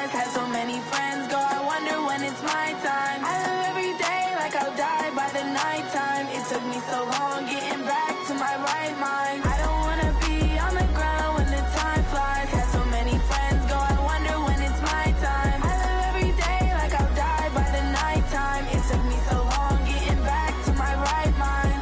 flies. Had so many friends go, I wonder when it's my time. I live every day like I'll die by the nighttime. It took me so long getting back to my right mind. I don't wanna be on the ground when the time flies. Had so many friends go, I wonder when it's my time. I live every day like I'll die by the nighttime. It took me so long getting back to my right mind.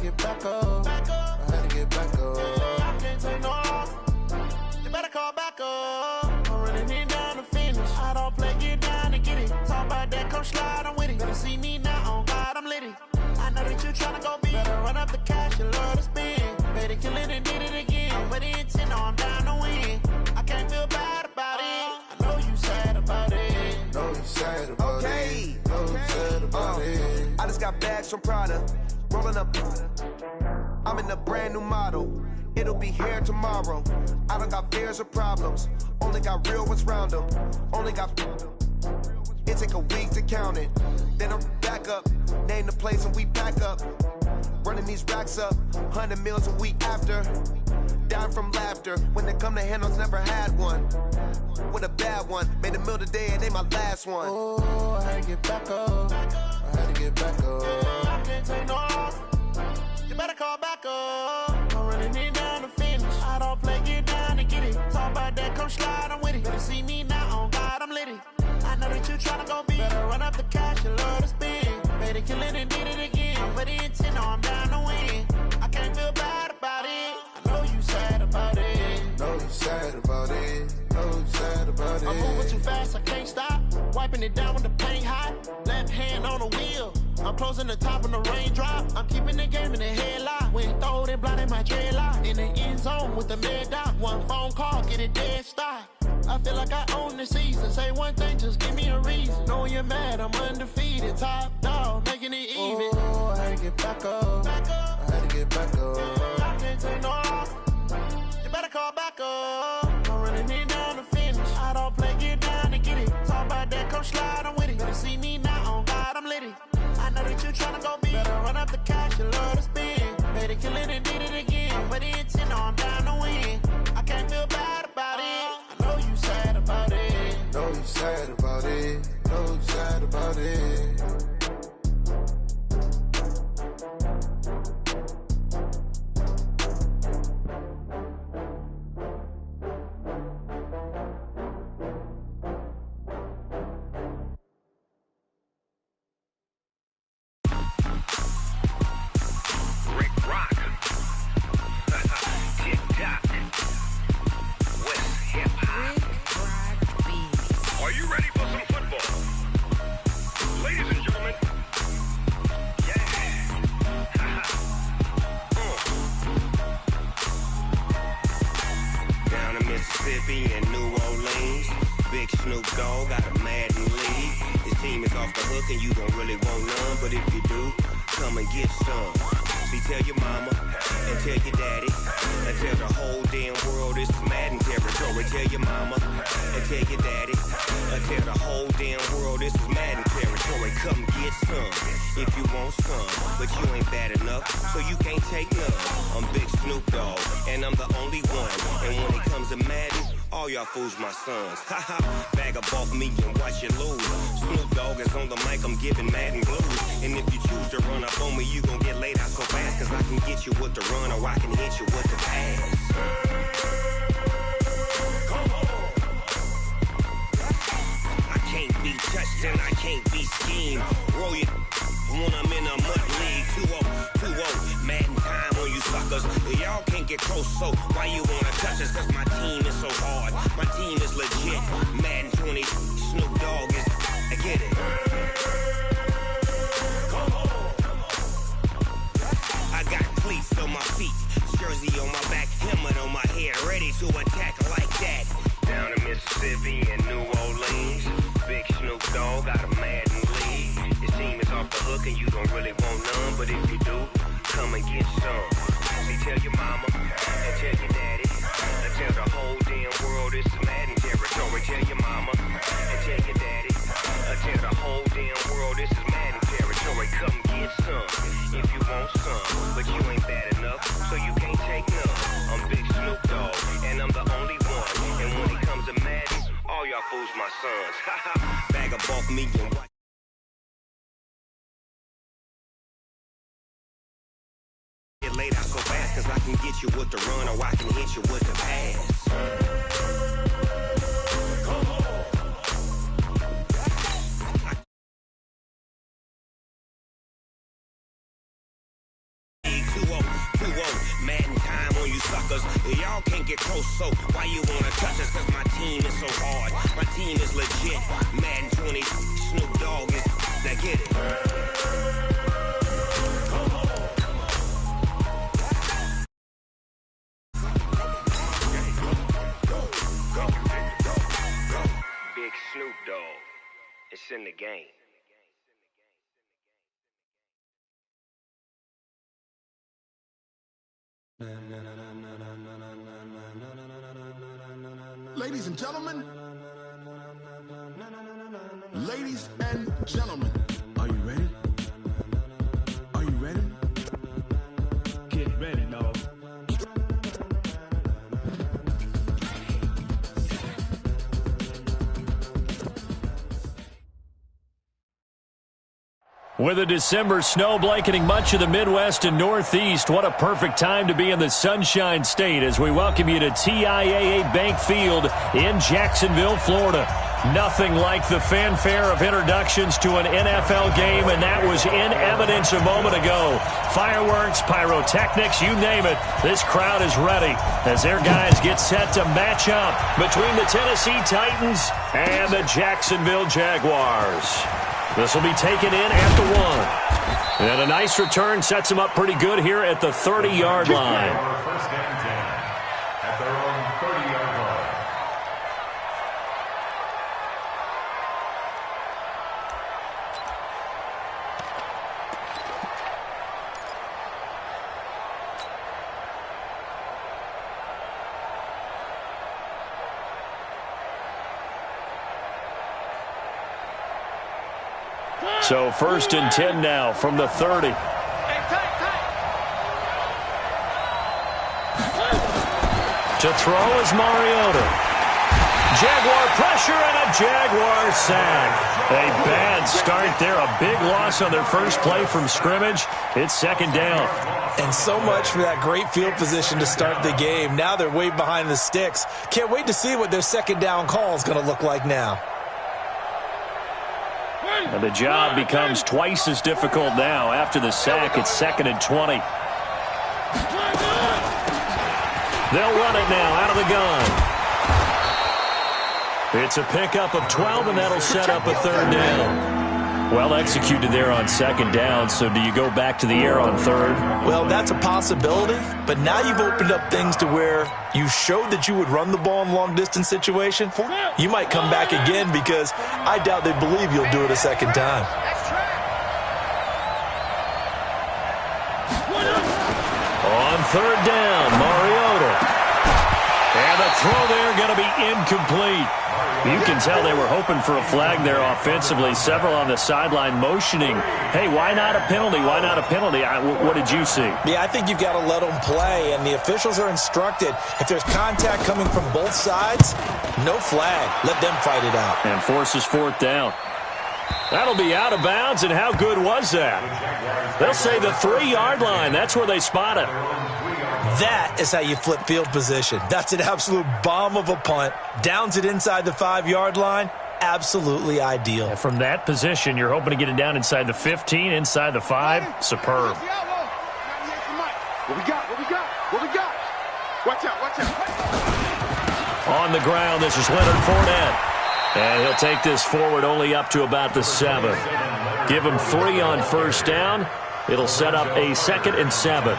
Get back up. I had to get back up. I can't take no loss. You better call back up. I'm running it down to finish. I don't play, get down and get it. Talk about that, come slide, I'm with it. Better see me now, on God, I'm litty. I know that you tryna go big. Better run up the cash, you love to spend. Better kill it and did it again. I'm with the intent, no, I'm down to win. I can't feel bad about it. I know you sad about it. Know you sad about it. Know you sad about it. I just got bags from Prada. Rolling up, I'm in a brand new model. It'll be here tomorrow. I don't got fears or problems. Only got real ones round them. Only got. It take a week to count it. Then I'm back up. Name the place and we back up. Running these racks up. 100 meals a week after. Dying from laughter. When they come to handles, never had one. With a bad one. Made a meal today and ain't my last one. Oh, I had to get back up. I had to get back up. I can't take no loss. You better call back up. I'm running it down to finish. I don't play, get down and get it. Talk about that, come slide, I'm with it. Better see me now, on God, I'm litty. I know that you tryna go big. Better run up the cash, you love to spend. Better kill it and did it again. I'm with the intent, no, I'm down to win. I can't feel bad about it. I know you sad about it. Know you sad about it. Know you sad about it. I'm moving too fast, I can't stop. Wiping it down with the paint hot. Left hand on the wheel. I'm closing the top when the raindrop. I'm keeping the game in the headlock. When throwed and blinded my dreadlock. In the end zone with the mad dot. One phone call, get it dead stop. I feel like I own the season. Say one thing, just give me a reason. Knowing you're mad, I'm undefeated. Top dog, making it even. Oh, I had to get back up. I had to get back up. I can't take no loss. You better call back up. I'm running it down to finish. I don't play, get down and get it. Talk about that, come slide, I'm with it. Better see me now, on God, I'm litty. I know that you tryna go big. Better run up the cash, you love to spend. Better kill it and did it again. I'm with the intent, no, I'm down to win. I can't feel bad about it. I know you sad about it. Know you sad about it. Know you sad about it. Mississippi and New Orleans. Big Snoop Dogg got a Madden league. His team is off the hook and you don't really want none, but if you do, come and get some. See, tell your mama and tell your daddy and tell the whole damn world this is Madden territory. Tell your mama and tell your daddy and tell the whole damn world this is Madden territory. Come get some if you want some, but you ain't bad enough, so you can't take none. I'm Big Snoop Dogg and I'm the only one. And when it comes to Madden, all y'all fools my sons. Haha, bag up off me and watch you lose. Snoop Dogg is on the mic, I'm giving Madden blues. And if you choose to run up on me, you gon' get laid out so fast. Cause I can get you with the run or I can hit you with the pass. Come on. I can't be touched and I can't be schemed. Roll you when I'm in a mud league. 2-0, Madden time on you suckers. Y'all can't get close, so why you wanna touch us? Cause my team is so hard, my team is legit. Madden 20, Snoop Dogg is, I get it. Come on. I got cleats on my feet, jersey on my back, helmet on my head, ready to attack like that. Down in Mississippi and New Orleans, Big Snoop Dogg got a Madden league. His team is off the hook and you you don't really want none, but if you do, come and get some. See, tell your mama and tell your daddy and tell the whole damn world this is Madden territory. Tell your mama and tell your daddy and tell the whole damn world this is Madden territory. Come get some if you want some, but you ain't bad enough, so you can't take none. I'm Big Snoop Dogg, and I'm the only one. And when it comes to Madden, all y'all fools my sons. Bag of bulk me and what? Get laid out so fast, cause I can get you with the run or I can hit you with the pass. Madden time on you suckers. Y'all can't get close, so why you wanna touch us? Cause my team is so hard. My team is legit. Madden 20, Snoop Dogg is. Now get it. Big Snoop Dogg. It's in the game. Ladies and gentlemen, ladies and gentlemen, are you ready? Are you ready? Get ready, dog. With a December snow blanketing much of the Midwest and Northeast, what a perfect time to be in the Sunshine State as we welcome you to TIAA Bank Field in Jacksonville, Florida. Nothing like the fanfare of introductions to an NFL game, and that was in evidence a moment ago. Fireworks, pyrotechnics, you name it. This crowd is ready as their guys get set to match up between the Tennessee Titans and the Jacksonville Jaguars. This will be taken in at the 1. And a nice return sets them up pretty good here at the 30-yard line. First down 10 at their own 30-yard line. So 1st and 10 now from the 30. To throw is Mariota. Jaguar pressure and a Jaguar sack. A bad start there. A big loss on their first play from scrimmage. It's 2nd down. And so much for that great field position to start the game. Now they're way behind the sticks. Can't wait to see what their 2nd down call is going to look like now. And the job becomes twice as difficult now. After the sack, it's 2nd and 20. They'll run it now out of the gun. It's a pickup of 12, and that'll set up a 3rd down. Well executed there on 2nd down, so do you go back to the air on 3rd? Well, that's a possibility, but now you've opened up things to where you showed that you would run the ball in long-distance situation. You might come back again because I doubt they believe you'll do it a 2nd time. On 3rd down, Mariota. And the throw there going to be incomplete. You can tell they were hoping for a flag there offensively. Several on the sideline motioning, hey, why not a penalty? Why not a penalty? What did you see? Yeah, I think you've got to let them play, and the officials are instructed, if there's contact coming from both sides, no flag. Let them fight it out. And forces 4th down. That'll be out of bounds, and how good was that? They'll say the 3-yard line. That's where they spot it. That is how you flip field position. That's an absolute bomb of a punt. Downs it inside the 5-yard line. Absolutely ideal. And from that position, you're hoping to get it down inside the 15, inside the 5. Superb. What we got? Watch out. On the ground, this is Leonard Fournette. And he'll take this forward only up to about the 7. Give him 3 on 1st down. It'll set up a 2nd and 7.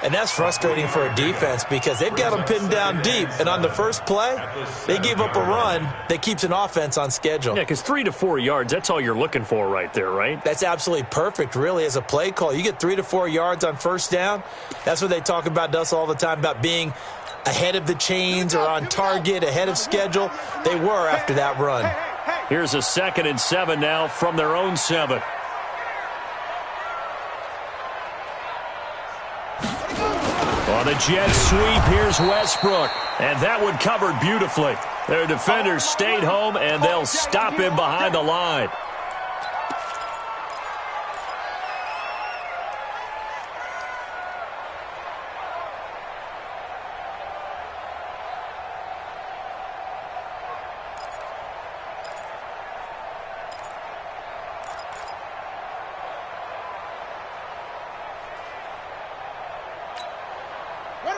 And that's frustrating for a defense because they've got them pinned down deep. And on the first play, they gave up a run that keeps an offense on schedule. Yeah, because 3 to 4 yards, that's all you're looking for right there, right? That's absolutely perfect, really, as a play call. You get 3 to 4 yards on first down. That's what they talk about to us all the time, about being ahead of the chains or on target, ahead of schedule. They were after that run. Here's a 2nd and 7 now from their own 7. On the jet sweep, here's Westbrook. And that one covered beautifully. Their defenders stayed home, and they'll stop him behind the line.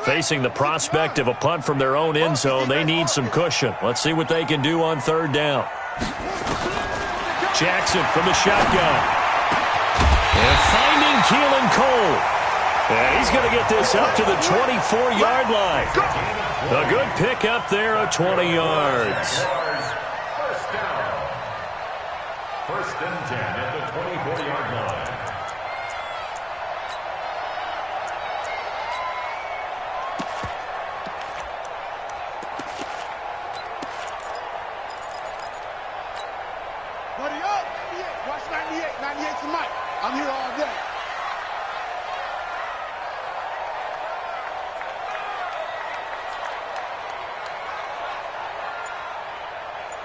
Facing the prospect of a punt from their own end zone, they need some cushion. Let's see what they can do on 3rd down. Jackson from the shotgun. And finding Keelan Cole. And he's going to get this up to the 24-yard line. A good pick up there of 20 yards. First down. 1st and 10 at the 24-yard line. I'm here all day.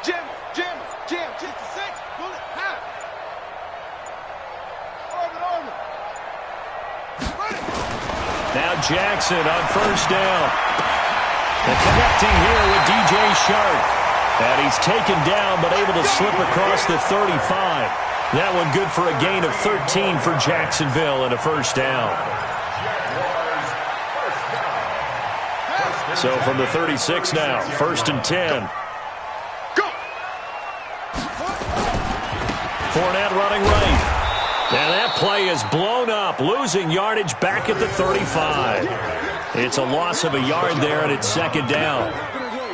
Jim, just a 6. Bullet, half. Orbit. Now Jackson on 1st down. And connecting here with DJ Sharp. And he's taken down but able to slip across the 35. That one good for a gain of 13 for Jacksonville and a 1st down. So from the 36 now, 1st and 10. Go! Fournette running right. And that play is blown up, losing yardage back at the 35. It's a loss of a yard there, and it's 2nd down.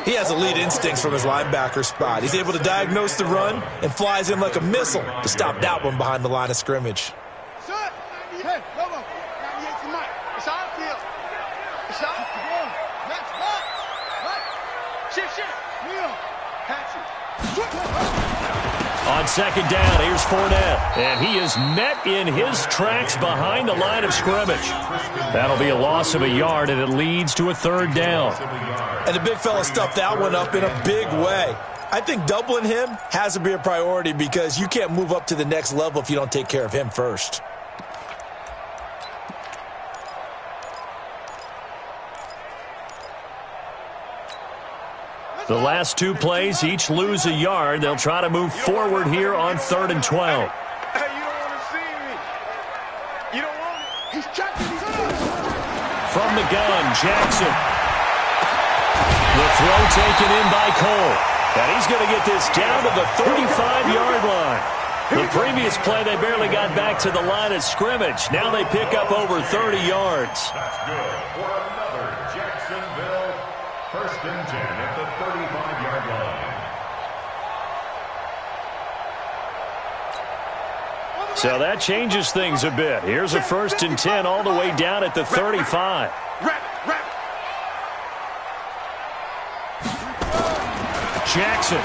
He has elite instincts from his linebacker spot. He's able to diagnose the run and flies in like a missile to stop that one behind the line of scrimmage. Hey, Lobo, 98 to Mike. It's outfield. It's outfield. Max box. Right. Shift. Neil. Patsy. On 2nd down, here's Fournette. And he is met in his tracks behind the line of scrimmage. That'll be a loss of a yard, and it leads to a 3rd down. And the big fella stuffed that one up in a big way. I think doubling him has to be a priority because you can't move up to the next level if you don't take care of him first. The last 2 plays each lose a yard. They'll try to move forward here on 3rd and 12. Hey, you don't want to see me. You don't want it. He's checking. From the gun, Jackson. The throw taken in by Cole. And he's going to get this down to the 35-yard line. The previous play, they barely got back to the line of scrimmage. Now they pick up over 30 yards. That's good for another Jacksonville 1st and 10 at the 35-yard line. So that changes things a bit. Here's a 1st and 10 all the way down at the 35. Jackson.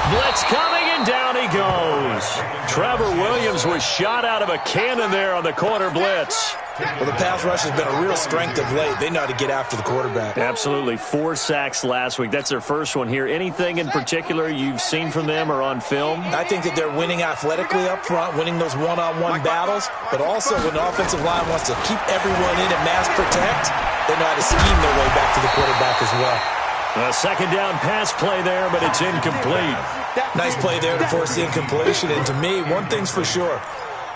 Blitz coming, and down he goes. Trevor Williams was shot out of a cannon there on the corner blitz. Well, the pass rush has been a real strength of late. They know how to get after the quarterback. Absolutely. 4 sacks last week. That's their first one here. Anything in particular you've seen from them or on film? I think that they're winning athletically up front, winning those one-on-one battles, but also when the offensive line wants to keep everyone in and mass protect, they know how to scheme their way back to the quarterback as well. A 2nd down pass play there, but it's incomplete. Nice play there to force the incompletion. And to me, one thing's for sure.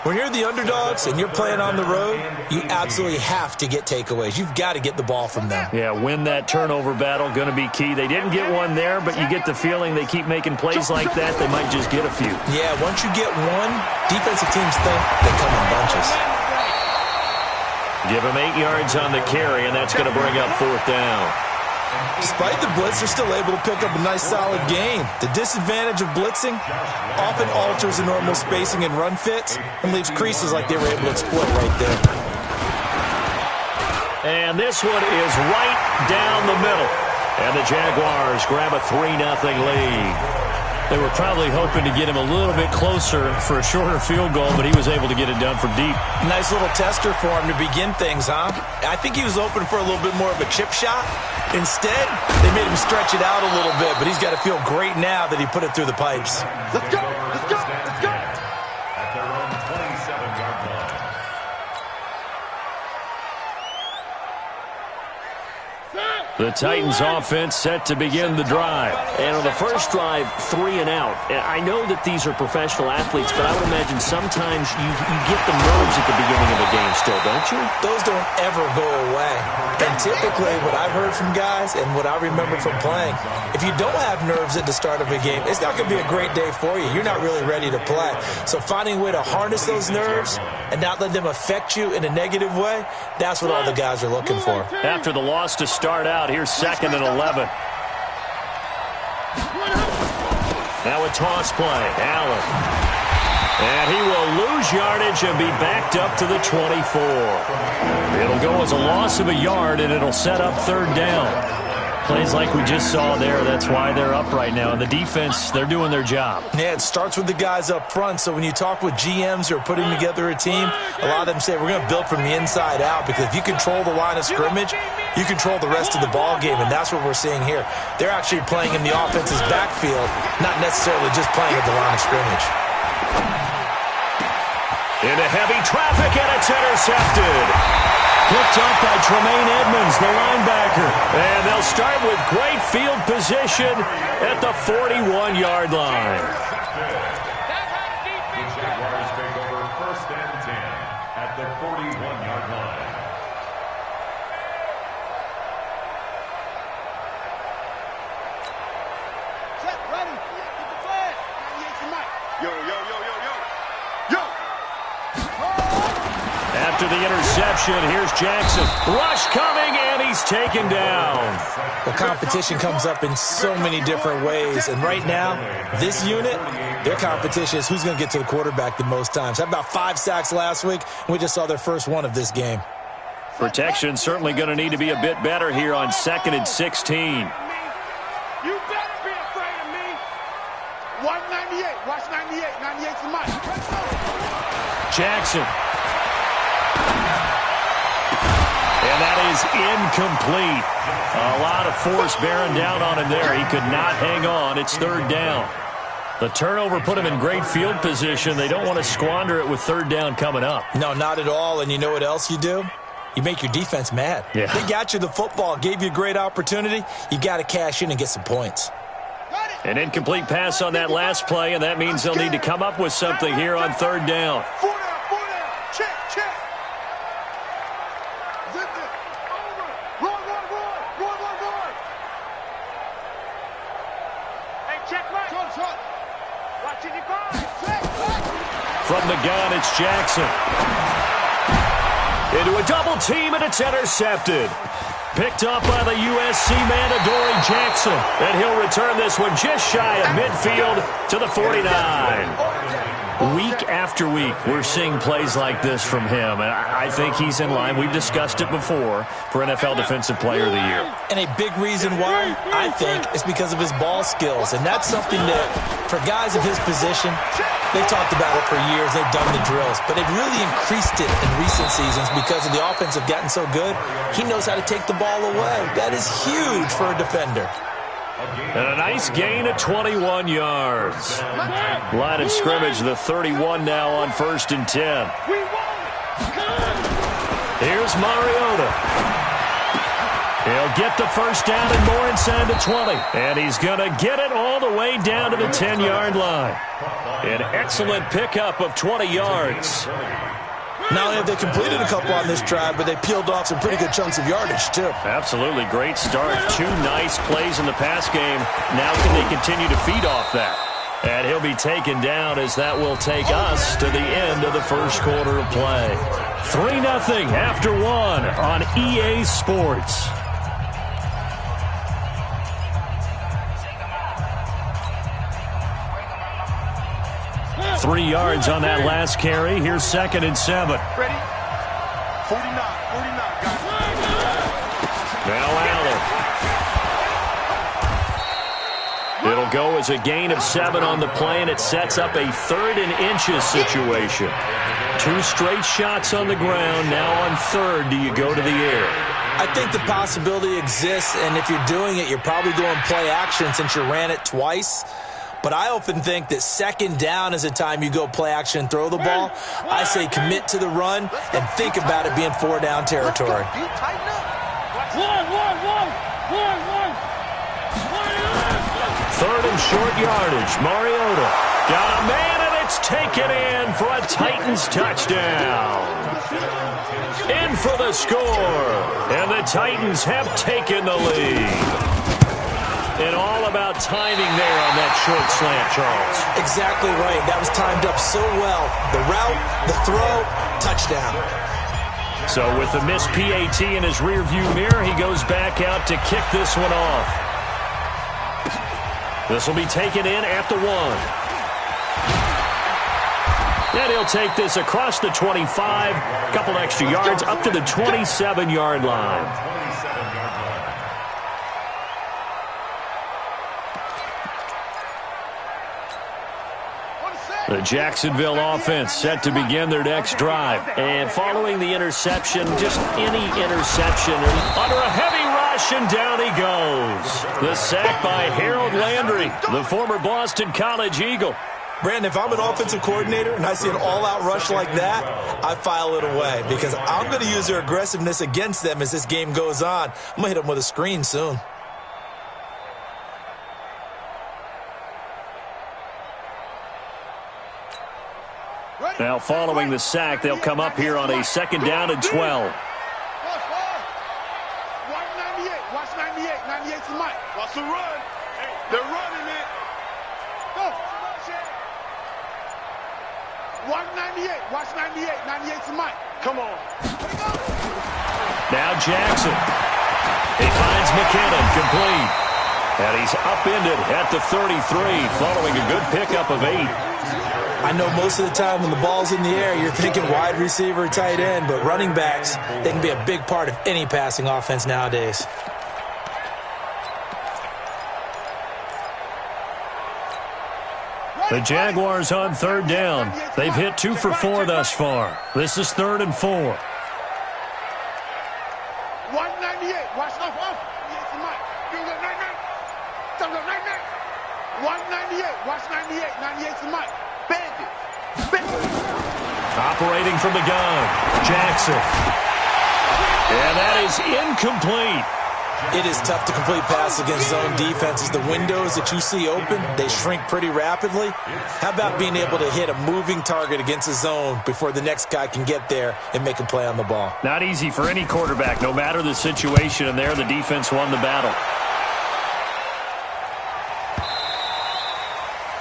When you're the underdogs and you're playing on the road, you absolutely have to get takeaways. You've got to get the ball from them. Yeah, win that turnover battle, going to be key. They didn't get one there, but you get the feeling they keep making plays like that, they might just get a few. Yeah, once you get one, defensive teams think they come in bunches. Give him 8 yards on the carry, and that's going to bring up 4th down. Despite the blitz, they're still able to pick up a nice, solid gain. The disadvantage of blitzing often alters the normal spacing and run fits and leaves creases like they were able to exploit right there. And this one is right down the middle. And the Jaguars grab a 3-0 lead. They were probably hoping to get him a little bit closer for a shorter field goal, but he was able to get it done from deep. Nice little tester for him to begin things, huh? I think he was open for a little bit more of a chip shot. Instead, they made him stretch it out a little bit, but he's got to feel great now that he put it through the pipes. Let's go! Let's go! Let's go! At their own 27-yard line. The Titans offense set to begin the drive. And on the first drive, 3 and out. I know that these are professional athletes, but I would imagine sometimes you get the nerves at the beginning of a game still, don't you? Those don't ever go away. And typically what I've heard from guys and what I remember from playing, if you don't have nerves at the start of a game, it's not going to be a great day for you. You're not really ready to play. So finding a way to harness those nerves and not let them affect you in a negative way, that's what all the guys are looking for. After the loss to start out, here's 2nd and 11. Now a toss play. Allen. And he will lose yardage and be backed up to the 24. It'll go as a loss of a yard, and it'll set up 3rd down. Plays like we just saw there, that's why they're up right now. And the defense, they're doing their job. Yeah, it starts with the guys up front. So when you talk with GMs who are putting together a team, a lot of them say we're going to build from the inside out, because if you control the line of scrimmage, you control the rest of the ball game, and that's what we're seeing here. They're actually playing in the offense's backfield, not necessarily just playing at the line of scrimmage. Into heavy traffic, and it's intercepted. Picked up by Tremaine Edmonds, the linebacker. And they'll start with great field position at the 41-yard line. The Jaguars take over 1st and 10 at the 41-yard line. Set, ready. Get the flag. 98 tonight. Yo, yo, yo, yo, yo. Yo! After the interception, here's Jackson. Rush coming, and he's taken down. Well, competition comes up in so many different ways, and right now, this unit, their competition is who's going to get to the quarterback the most times. Had about 5 sacks last week, and we just saw their first one of this game. Protection certainly going to need to be a bit better here on 2nd and 16. You better be afraid of me. Watch 98. Watch 98. 98's the mic. Jackson. And that is incomplete. A lot of force bearing down on him there. He could not hang on. It's 3rd down. The turnover put him in great field position. They don't want to squander it with 3rd down coming up. No, not at all. And you know what else you do? You make your defense mad. Yeah. They got you the football, gave you a great opportunity. You got to cash in and get some points. An incomplete pass on that last play, and that means they'll need to come up with something here on 3rd down. 4 down, 4 down. Check, check. Zip it. Over. Roll, roll, roll. Roll, roll, roll. Hey, check right. Short. Watching your ball. Check, check. From the gun, it's Jackson. Into a double team, and it's intercepted. Picked up by the USC man, Adoree Jackson. And he'll return this one just shy of midfield to the 49. Week after week, we're seeing plays like this from him. And I think he's in line. We've discussed it before for NFL Defensive Player of the Year. And a big reason why, I think, is because of his ball skills. And that's something that, for guys of his position, they've talked about it for years. They've done the drills. But they've really increased it in recent seasons because of the offense have gotten so good. He knows how to take the ball away. That is huge for a defender. And a nice gain of 21 yards. Line of scrimmage, the 31 now on 1st and 10. Here's Mariota. He'll get the first down and more inside the 20. And he's going to get it all the way down to the 10-yard line. An excellent pickup of 20 yards. Not only have they completed a couple on this drive, but they peeled off some pretty good chunks of yardage, too. Absolutely. Great start. 2 nice plays in the pass game. Now can they continue to feed off that? And he'll be taken down as that will take us to the end of the first quarter of play. 3-0 after 1 on EA Sports. Three yards on that last carry. Here's 2nd and 7. Ready? 49, got it. Now Allen. It'll go as a gain of 7 on the play, and it sets up a 3rd and inches situation. 2 straight shots on the ground. Now on 3rd, do you go to the air? I think the possibility exists, and if you're doing it, you're probably going play action since you ran it twice. But I often think that 2nd down is a time you go play action and throw the ball. I say commit to the run and think about it being 4-down territory. 3rd and short yardage. Mariota got a man, and it's taken in for a Titans touchdown. In for the score, and the Titans have taken the lead. And all about timing there on that short slant, Charles. Exactly right. That was timed up so well. The route, the throw, touchdown. So with the missed PAT in his rearview mirror, he goes back out to kick this one off. This will be taken in at the 1. And he'll take this across the 25, couple extra yards up to the 27-yard line. The Jacksonville offense set to begin their next drive. And following the interception, just any interception, under a heavy rush, and down he goes. The sack by Harold Landry, the former Boston College Eagle. Brandon, if I'm an offensive coordinator and I see an all-out rush like that, I file it away because I'm going to use their aggressiveness against them as this game goes on. I'm going to hit them with a screen soon. Now, following the sack, they'll come up here on a 2nd down and 12. 198. Watch 98. 98's the mic. Watch the run. They're running it. Go. 198. Watch 98. 98's the mic. Come on. Now Jackson. He finds McKinnon complete. And he's upended at the 33 following a good pickup of 8. I know most of the time when the ball's in the air, you're thinking wide receiver, tight end, but running backs, they can be a big part of any passing offense nowadays. The Jaguars on 3rd down. They've hit 2 for 4 thus far. This is 3rd and 4. 198. Watch off. Yes, the mic. 198. Watch 98. 98's the mic. Bandit. Operating from the gun, Jackson. And that is incomplete. It is tough to complete passes against zone defenses. The windows that you see open, they shrink pretty rapidly. How about being able to hit a moving target against a zone before the next guy can get there and make a play on the ball? Not easy for any quarterback, no matter the situation, and there the defense won the battle.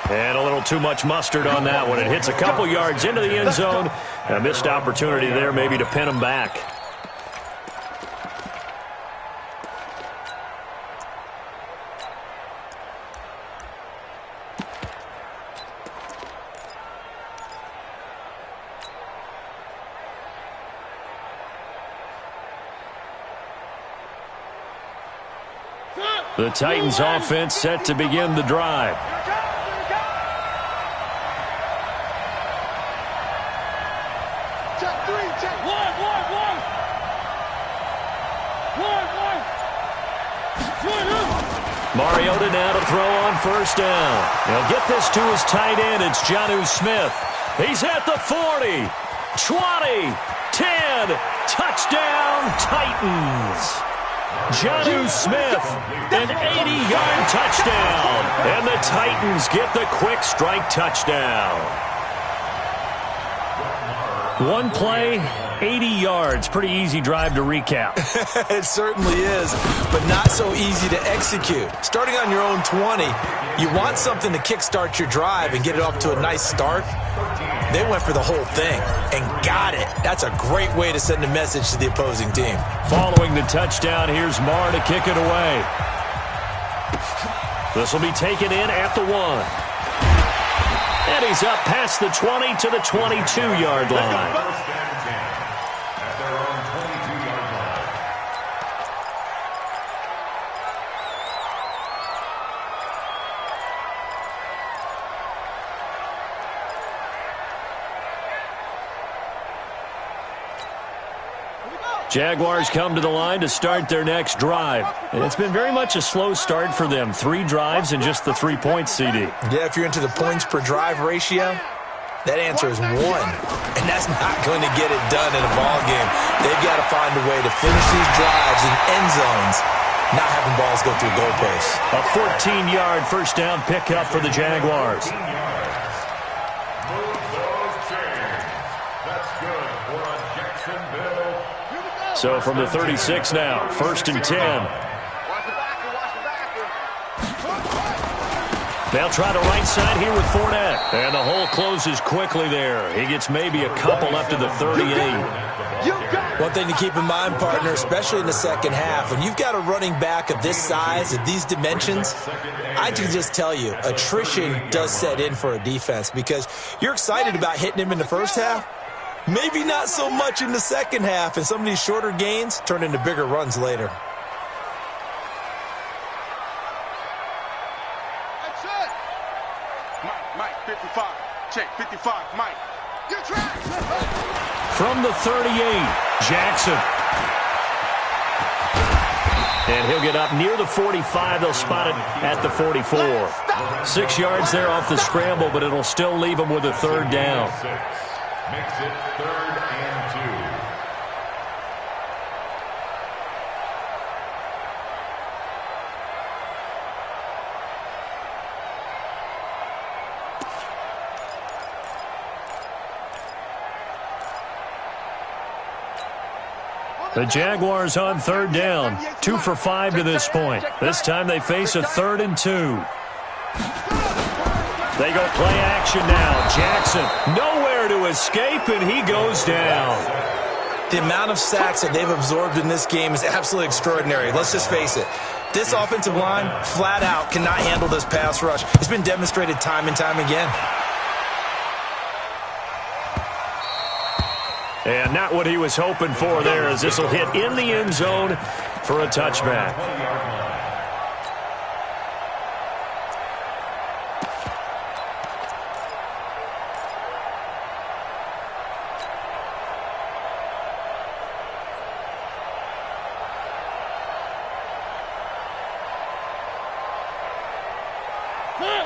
And a little too much mustard on that one. It hits a couple yards into the end zone. A missed opportunity there maybe to pin him back. The Titans offense set to begin the drive. Mariota now to throw on 1st down. He'll get this to his tight end. It's Jonnu Smith. He's at the 40, 20, 10. Touchdown, Titans. Jonnu Smith, an 80-yard touchdown. And the Titans get the quick strike touchdown. One play, 80 yards. Pretty easy drive to recap. It certainly is, but not so easy to execute. Starting on your own 20, you want something to kickstart your drive and get it off to a nice start. They went for the whole thing and got it. That's a great way to send a message to the opposing team. Following the touchdown, here's Marr to kick it away. This will be taken in at the 1. And he's up past the 20 to the 22-yard line. First and 10 at their own 22-yard line. Jaguars come to the line to start their next drive. And it's been very much a slow start for them. 3 drives and just the 3 points, CD. Yeah, if you're into the points per drive ratio, that answer is 1. And that's not going to get it done in a ball game. They've got to find a way to finish these drives in end zones, not having balls go through goalposts. A 14-yard first down pickup for the Jaguars. So from the 36 now, 1st and 10. They'll try the right side here with Fournette. And the hole closes quickly there. He gets maybe a couple up to the 38. One thing to keep in mind, partner, especially in the second half, when you've got a running back of this size, of these dimensions, I can just tell you, attrition does set in for a defense because you're excited about hitting him in the first half. Maybe not so much in the second half, and some of these shorter gains turn into bigger runs later. That's it. Mike, 55. Check, 55, Mike. Get track. From the 38, Jackson. And he'll get up near the 45. They'll spot it at the 44. 6 yards there off the scramble, but it'll still leave him with a 3rd down. Makes it 3rd and 2. The Jaguars on 3rd down. 2 for 5 to this point. This time they face a 3rd and 2. They go play action now. Jackson nowhere to escape, and he goes down. The amount of sacks that they've absorbed in this game is absolutely extraordinary. Let's just face it. This offensive line, flat out, cannot handle this pass rush. It's been demonstrated time and time again. And not what he was hoping for there, as this will hit in the end zone for a touchback.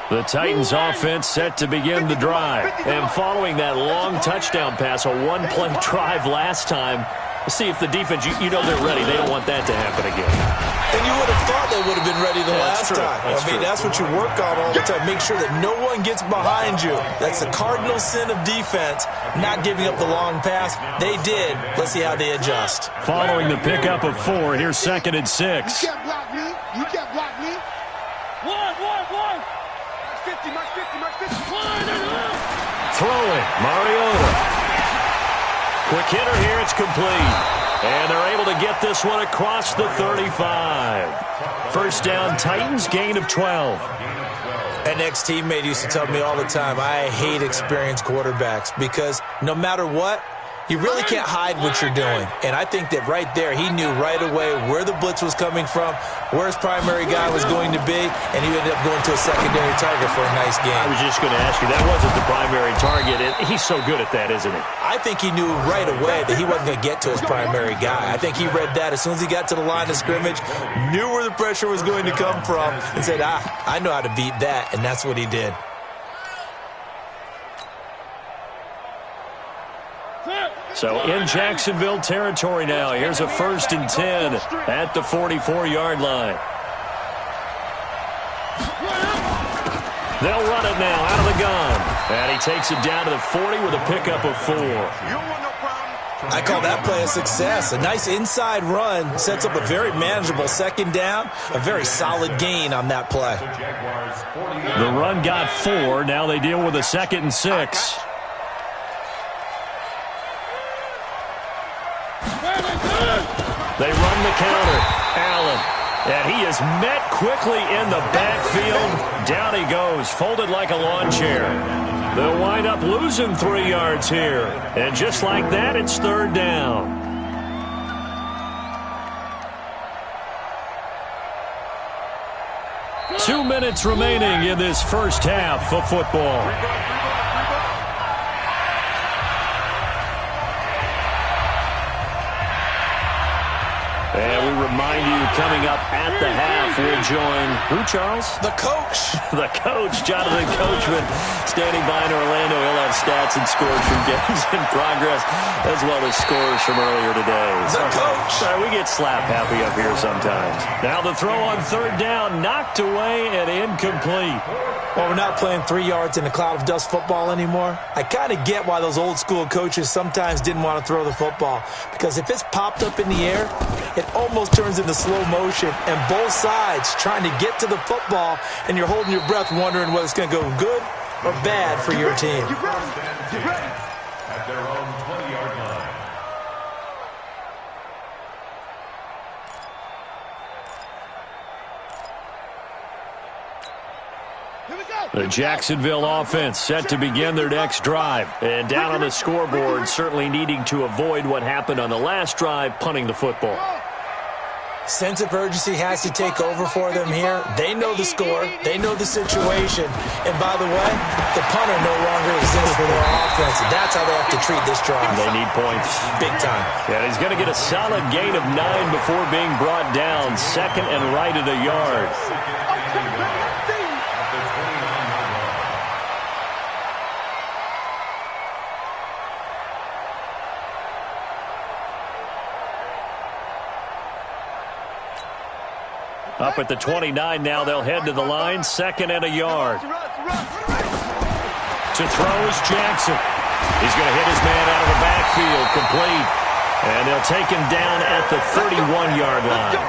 The Titans offense set to begin the drive. And following that long touchdown pass, a one-play drive last time, see if the defense, you know they're ready. They don't want that to happen again. And you would have thought they would have been ready the last time. That's what you work on all the time. Make sure that no one gets behind you. That's the cardinal sin of defense, not giving up the long pass. They did. Let's see how they adjust. Following the pickup of 4, here's 2nd and 6. You can't block me. You can't block me. One. 50, Mark 50. Throwing, Mariota. Quick hitter here, it's complete. And they're able to get this one across the 35. First down, Titans, gain of 12. An ex-teammate used to tell me all the time, I hate experienced quarterbacks because no matter what, you really can't hide what you're doing. And I think that right there, he knew right away where the blitz was coming from, where his primary guy was going to be, and he ended up going to a secondary target for a nice game. I was just going to ask you, that wasn't the primary target. He's so good at that, isn't he? I think he knew right away that he wasn't going to get to his primary guy. I think he read that as soon as he got to the line of scrimmage, knew where the pressure was going to come from, and said, I know how to beat that, and that's what he did. So in Jacksonville territory now. Here's a 1st and 10 at the 44-yard line. They'll run it now out of the gun. And he takes it down to the 40 with a pickup of 4. I call that play a success. A nice inside run sets up a very manageable second down, a very solid gain on that play. The run got 4. Now they deal with a 2nd and 6. They run the counter. Allen. And he is met quickly in the backfield. Down he goes, folded like a lawn chair. They'll wind up losing 3 yards here. And just like that, it's 3rd down. Two minutes remaining in this first half of football. And we remind you, coming up at the half, we'll join, who, Charles? The coach. The coach, Jonathan Coachman, standing by in Orlando. He'll have stats and scores from games in progress, as well as scores from earlier today. The coach. Sorry, we get slap happy up here sometimes. Now the throw on 3rd down, knocked away and incomplete. Well, we're not playing 3 yards in a cloud of dust football anymore. I kind of get why those old school coaches sometimes didn't want to throw the football. Because if it's popped up in the air, it almost turns into slow motion. And both sides trying to get to the football, and you're holding your breath wondering whether it's going to go good or bad for your team. At their own 20-yard line. The Jacksonville offense set to begin their next drive. And down on the scoreboard, certainly needing to avoid what happened on the last drive, punting the football. Sense of urgency has to take over for them here. They know the score. They know the situation. And by the way, the punter no longer exists for their offense. That's how they have to treat this drive. They need points. Big time. Yeah, he's going to get a solid gain of 9 before being brought down. 2nd and right at a yard. Up at the 29 now, they'll head to the line. 2nd and a yard. To throw is Jackson. He's going to hit his man out of the backfield, complete. And they'll take him down at the 31-yard line.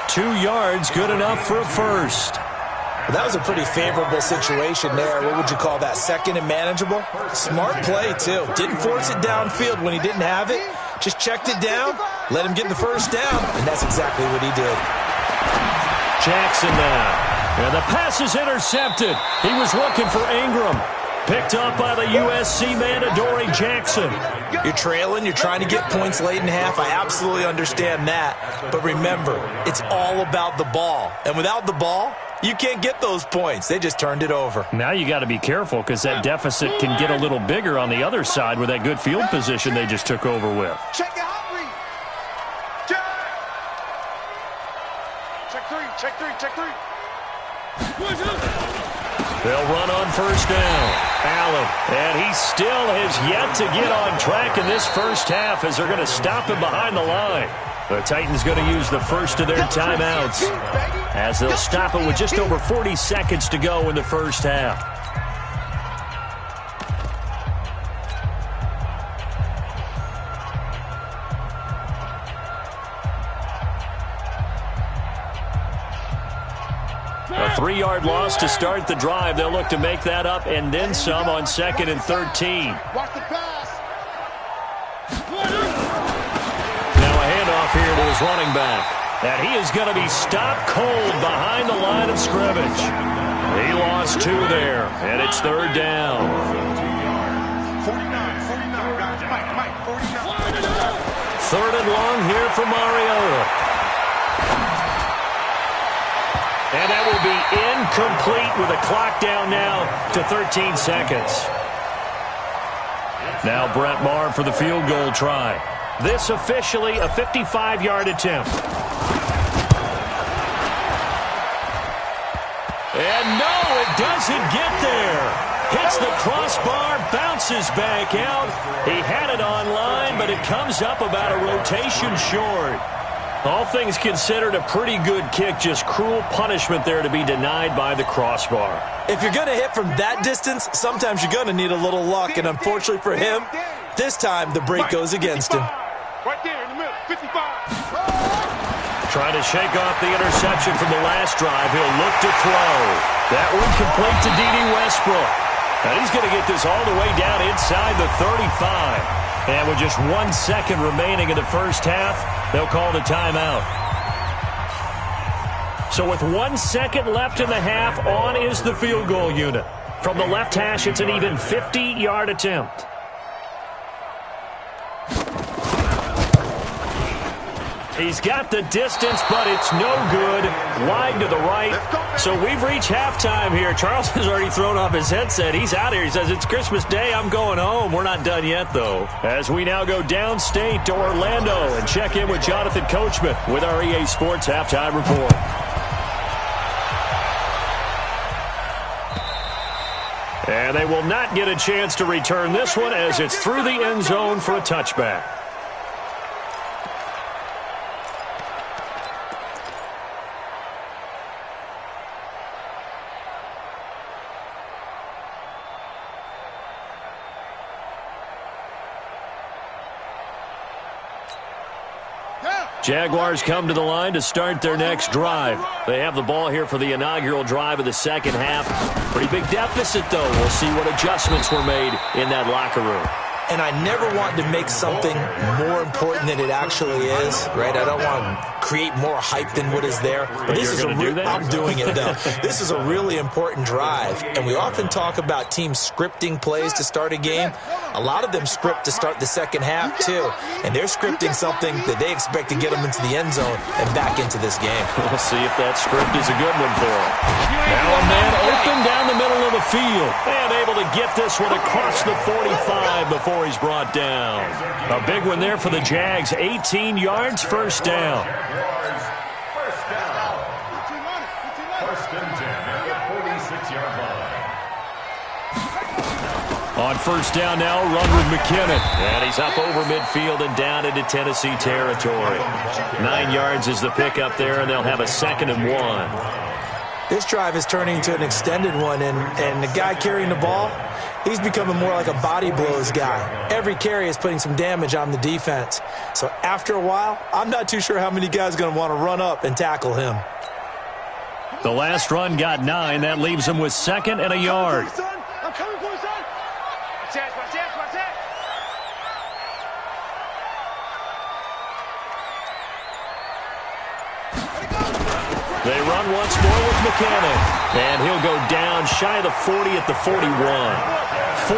2 yards, good enough for a first. Well, that was a pretty favorable situation there. What would you call that? 2nd and manageable? Smart play, too. Didn't force it downfield when he didn't have it. Just checked it down, let him get the first down, and that's exactly what he did. Jackson now. And the pass is intercepted. He was looking for Ingram. Picked up by the USC man, Adoree Jackson. You're trailing. You're trying to get points late in half. I absolutely understand that. But remember, it's all about the ball. And without the ball, you can't get those points. They just turned it over. Now you got to be careful because that deficit can get a little bigger on the other side with that good field position they just took over with. Check it out. Check three. They'll run on 1st down. Allen. And he still has yet to get on track in this first half as they're going to stop him behind the line. The Titans going to use the first of their timeouts as they'll stop it with just over 40 seconds to go in the first half. A 3-yard loss to start the drive. They'll look to make that up and then some on 2nd and 13. Watch the pass. Now a handoff here to his running back. And he is going to be stopped cold behind the line of scrimmage. He lost 2 there, and it's 3rd down. 49, guys. Mike, 49. 3rd and long here for Mariota. And that will be incomplete with a clock down now to 13 seconds. Now Brett Maher for the field goal try. This officially a 55-yard attempt. And no, it doesn't get there. Hits the crossbar, bounces back out. He had it on line, but it comes up about a rotation short. All things considered, a pretty good kick. Just cruel punishment there to be denied by the crossbar. If you're going to hit from that distance, sometimes you're going to need a little luck. And unfortunately for him, this time the break goes against him. Right there in the middle, 55. Trying to shake off the interception from the last drive. He'll look to throw. That one complete to D.D. Westbrook. And he's going to get this all the way down inside the 35. And with just 1 second remaining in the first half, they'll call the timeout. So with 1 second left in the half, on is the field goal unit. From the left hash, it's an even 50-yard attempt. He's got the distance, but it's no good. Wide to the right. So we've reached halftime here. Charles has already thrown off his headset. He's out here. He says, it's Christmas Day. I'm going home. We're not done yet, though. As we now go downstate to Orlando and check in with Jonathan Coachman with our EA Sports Halftime Report. And they will not get a chance to return this one as it's through the end zone for a touchback. Jaguars come to the line to start their next drive. They have the ball here for the inaugural drive of the second half. Pretty big deficit, though. We'll see what adjustments were made in that locker room. And I never want to make something more important than it actually is, right? I don't want to create more hype than what is there. But this is I'm doing it, though. This is a really important drive. And we often talk about teams scripting plays to start a game. A lot of them script to start the second half, too. And they're scripting something that they expect to get them into the end zone and back into this game. We'll see if that script is a good one for them. Now a man open down the middle of the field. And able to get this one across the 45 before he's brought down. A big one there for the Jags. 18 yards, first down. First and 10 at the 46-yard line. On first down now, run with McKinnon. And he's up over midfield and down into Tennessee territory. 9 yards is the pickup there, and they'll have a 2nd and 1. This drive is turning into an extended one, and the guy carrying the ball, he's becoming more like a body blows guy. Every carry is putting some damage on the defense. So after a while, I'm not too sure how many guys are going to want to run up and tackle him. The last run got 9. That leaves him with 2nd and a yard. I'm coming for you, son. Watch out. They run once more with McKinnon. And he'll go down shy of the 40 at the 41.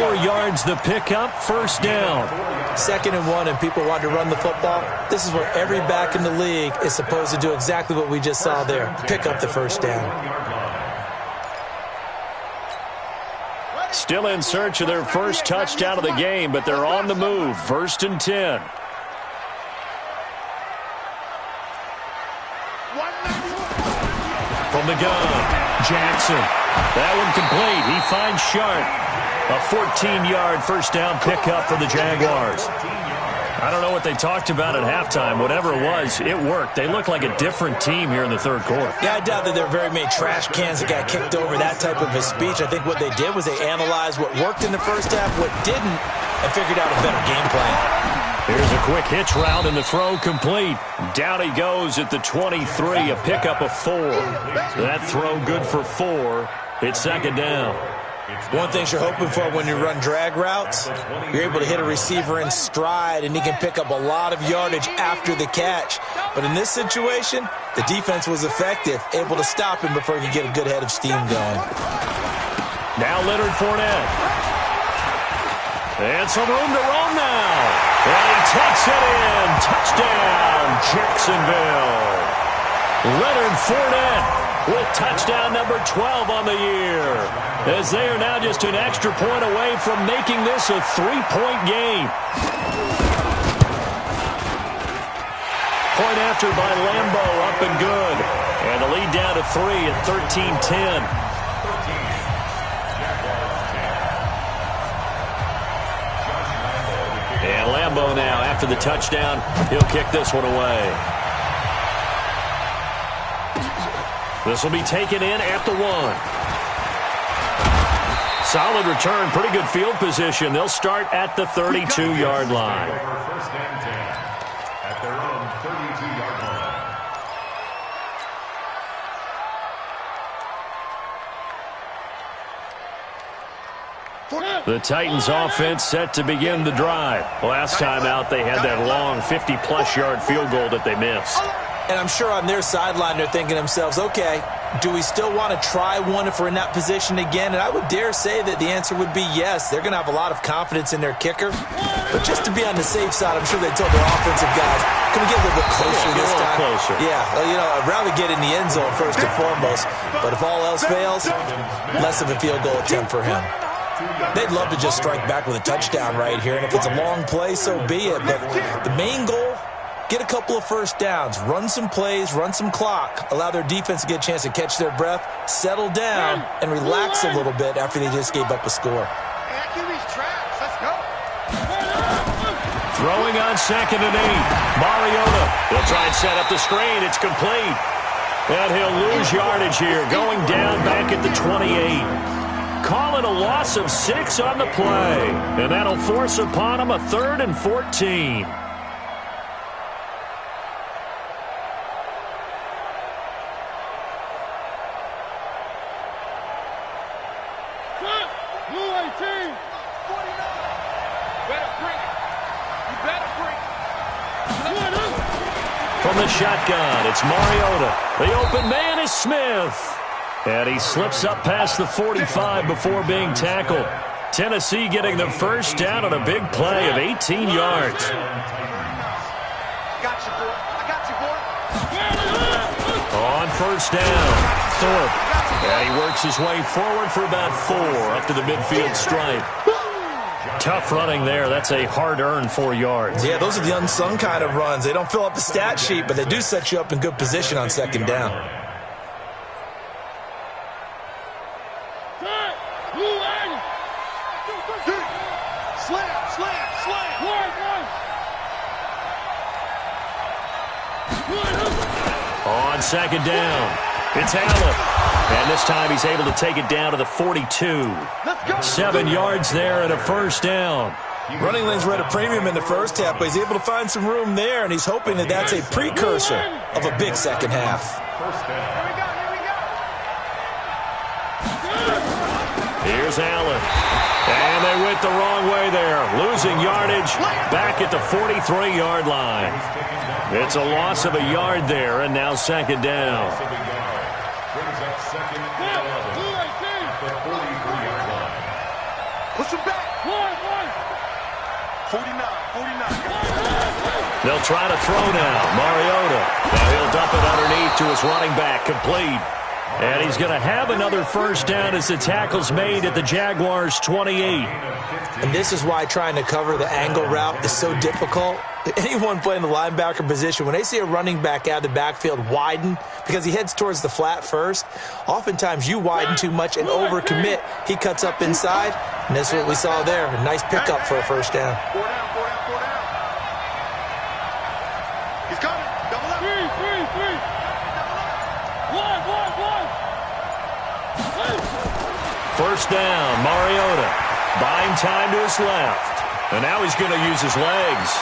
4 yards the pickup, first down. 2nd and 1, and people want to run the football. This is where every back in the league is supposed to do exactly what we just saw there. Pick up the first down. Still in search of their first touchdown of the game, but they're on the move. 1st and 10. From the gun, Jackson. That one complete. He finds Sharp. A 14-yard first down pickup for the Jaguars. I don't know what they talked about at halftime. Whatever it was, it worked. They look like a different team here in the third quarter. Yeah, I doubt that there are very many trash cans that got kicked over, that type of a speech. I think what they did was they analyzed what worked in the first half, what didn't, and figured out a better game plan. Here's a quick hitch route, and the throw complete. Down he goes at the 23, a pickup of 4. That throw good for 4. It's 2nd down. One thing you're hoping for when you run drag routes, you're able to hit a receiver in stride, and he can pick up a lot of yardage after the catch. But in this situation, the defense was effective, able to stop him before he could get a good head of steam going. Now Leonard Fournette. And some room to roam now. And he takes it in. Touchdown, Jacksonville. Leonard Fournette with touchdown number 12 on the year, as they are now just an extra point away from making this a 3-point game. Point after by Lambo, up and good. And the lead down to 3 at 13-10. And Lambo now, after the touchdown, he'll kick this one away. This will be taken in at the 1. Solid return, pretty good field position. They'll start at the 32-yard line. First and 10 at their own 32-yard line. The Titans offense set to begin the drive. Last time out, they had that long 50-plus yard field goal that they missed. And I'm sure on their sideline they're thinking to themselves, okay, do we still want to try one if we're in that position again? And I would dare say that the answer would be yes. They're going to have a lot of confidence in their kicker. But just to be on the safe side, I'm sure they told their offensive guys, can we get a little bit closer this time? Closer. Yeah, well, I'd rather get in the end zone first and foremost. But if all else fails, less of a field goal attempt for him. They'd love to just strike back with a touchdown right here. And if it's a long play, so be it. But the main goal, get a couple of first downs, run some plays, run some clock, allow their defense to get a chance to catch their breath, settle down, and relax a little bit after they just gave up a score. Throwing on 2nd and 8. Mariota. He'll try and set up the screen. It's complete. And he'll lose yardage here, going down back at the 28. Call it a loss of 6 on the play. And that'll force upon him a 3rd and 14. From the shotgun, it's Mariota. The open man is Smith. And he slips up past the 45 before being tackled. Tennessee getting the first down on a big play of 18 yards. On first down, Thorpe. And he works his way forward for about 4 up to the midfield stripe. Tough running there. That's a hard-earned 4 yards. Yeah, those are the unsung kind of runs. They don't fill up the stat sheet, but they do set you up in good position on 2nd down. On 2nd down, it's Allen. And this time he's able to take it down to the 42. 7 yards there and a first down. Running lanes were at a premium in the first half, but he's able to find some room there, and he's hoping that that's a precursor of a big second half. Here's Allen. And they went the wrong way there. Losing yardage back at the 43-yard line. It's a loss of a yard there, and now 2nd down. Brings up 2nd and 11 at the 43-yard line. Push him back. 49. They'll try to throw now. Mariota. Now he'll dump it underneath to his running back. Complete. And he's going to have another first down as the tackle's made at the Jaguars' 28. And this is why trying to cover the angle route is so difficult. Anyone playing the linebacker position, when they see a running back out of the backfield widen because he heads towards the flat first, oftentimes you widen too much and overcommit. He cuts up inside, and that's what we saw there. A nice pickup for a first down. 4 down. He's coming. Double up. 3. First down, Mariota. Buying time to his left. And now he's going to use his legs.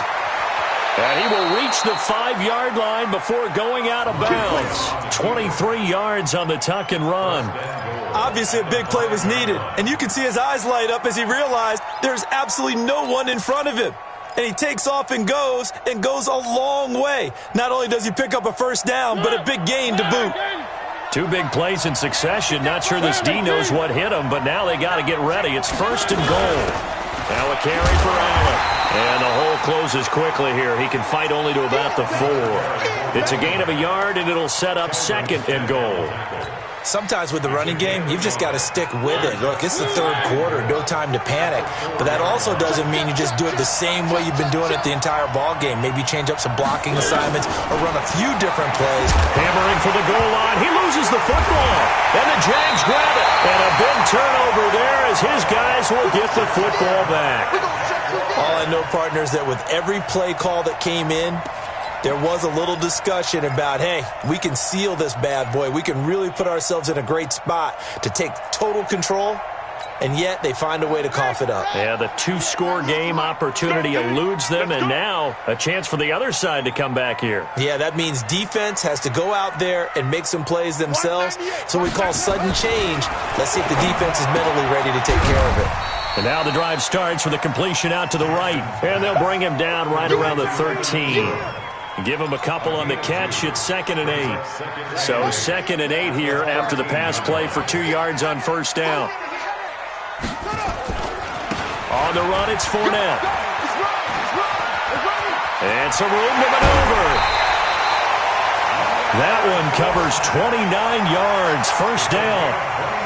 And he will reach the 5-yard line before going out of bounds. 23 yards on the tuck and run. Obviously, a big play was needed. And you can see his eyes light up as he realized there's absolutely no one in front of him. And he takes off and goes a long way. Not only does he pick up a first down, but a big gain to boot. 2 big plays in succession. Not sure this D knows what hit him, but now they got to get ready. It's 1st and goal. Now a carry for Allen. And the hole closes quickly here. He can fight only to about the 4. It's a gain of a yard, and it'll set up 2nd and goal. Sometimes with the running game, you've just got to stick with it. Look, it's the 3rd quarter, no time to panic. But that also doesn't mean you just do it the same way you've been doing it the entire ball game. Maybe change up some blocking assignments or run a few different plays. Hammering for the goal line. He loses the football. And the Jags grab it. And a big turnover there as his guys will get the football back. All I know, partners, that with every play call that came in, there was a little discussion about, hey, we can seal this bad boy. We can really put ourselves in a great spot to take total control, and yet they find a way to cough it up. Yeah, the two-score game opportunity eludes them, and now a chance for the other side to come back here. Yeah, that means defense has to go out there and make some plays themselves. So we call sudden change. Let's see if the defense is mentally ready to take care of it. And now the drive starts with a completion out to the right. And they'll bring him down right around the 13. Give him a couple on the catch. It's 2nd and 8. So 2nd and 8 here after the pass play for 2 yards on first down. On the run, it's Fournette. And some room to maneuver. That one covers 29 yards. First down.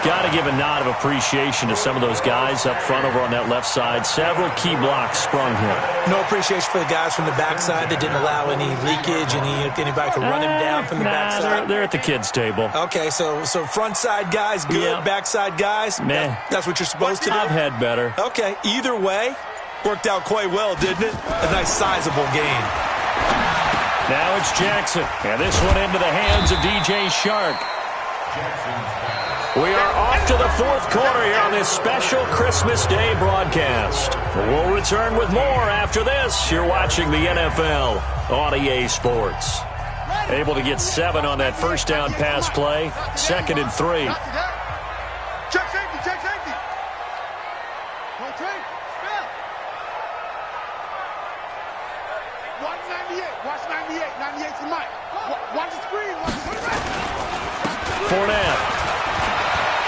Got to give a nod of appreciation to some of those guys up front over on that left side. Several key blocks sprung here. No appreciation for the guys from the backside that didn't allow any leakage, anybody could run him down from the backside. They're at the kids' table. Okay, so front side guys good, Yep. Backside guys, meh. That's what you're supposed to do? I've had better. Okay, either way, worked out quite well, didn't it? A nice sizable gain. Now it's Jackson, and this one into the hands of DJ Shark. We are off to the fourth quarter here on this special Christmas Day broadcast. We'll return with more after this. You're watching the NFL on EA Sports. Able to get 7 on that first down pass play. 2nd and 3. Check safety, check safety. Don't trade. Spell. Watch 98, watch 98. 98's the mic. Watch the screen, watch the screen. Fournette.